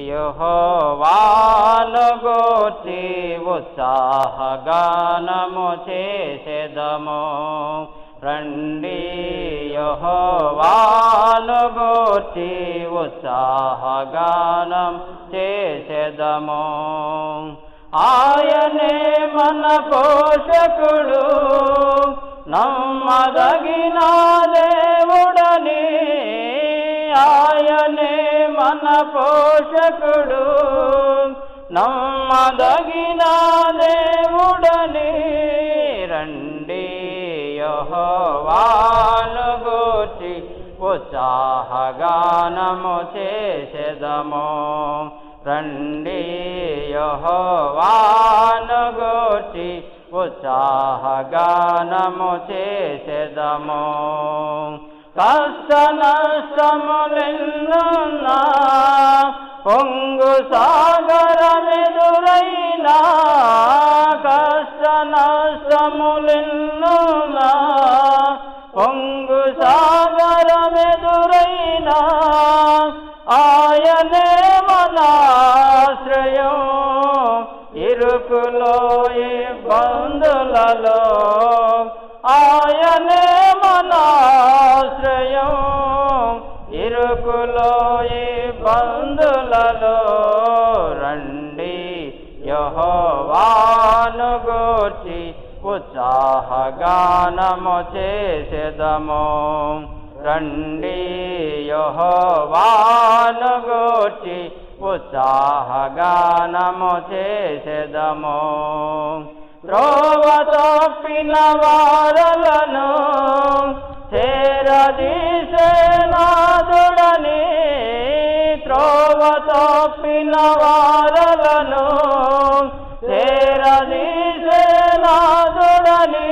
యెహోవాను గూర్చి ఉత్సాహగానము చేసెదము. రండి యెహోవాను గూర్చి ఉత్సాహగానం చేసెదము. ఆయనే మన పోషకుడు, నమ్మదగిన దేవుడని. ఆయనే మన పోషకుడు, నమ్మదగిన దేవుడని. రండి యెహోవాను గూర్చి ఉత్సాహగానము చేసెదము. రండి యెహోవాను గూర్చి ఉత్సాహగానము చేసెదము. కష్ట నష్టములెన్నున్నా, పొంగు సాగరమెదురైనా. కష్ట నష్టములెన్నున్నా, పొంగు సాగరమెదురైనా. ఆయనే మన ఆశ్రయం, ఇరుకులో ఇబ్బందులలో. ఆయనే మన ఆశ్రయం, ఇరుకులో ఇబ్బందులలో. రండి యెహోవాను గూర్చి ఉత్సాహగానము చేసెదము. రండి యెహోవాను గూర్చి ఉత్సాహగానము చేసెదము. త్రోవ తప్పిన వారలను చేరదీసే నాథుడని. త్రోవ తప్పిన వారలను చేరదీసే నాథుడని.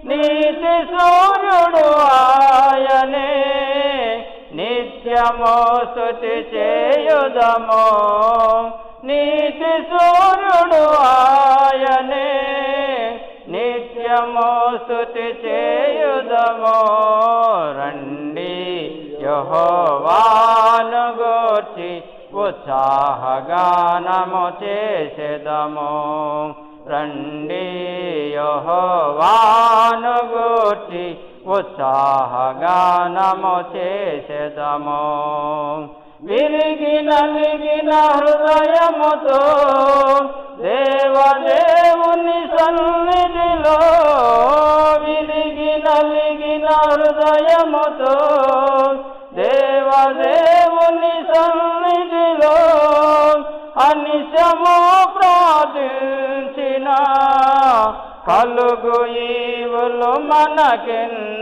నీతి సూర్యుడు ఆయనే, నిత్యము స్తుతి చేయుదము. నీతి సూర్యుడు ఆయనే, నిత్యము స్తుతి చేయుదము. రండి యెహోవాను గూర్చి ఉత్సాహగానము చేసెదము. రండి యెహోవాను గూర్చి ఉత్సాహగానము చేసెదము. విరిగి నలిగిన హృదయముతో దేవదేవుని సన్నిధిలో. విరిగి నలిగిన హృదయముతో దేవదేవుని సన్నిధిలో. అనిశము ప్రార్థించిన కలుగు ఈవులు మనకెన్నో.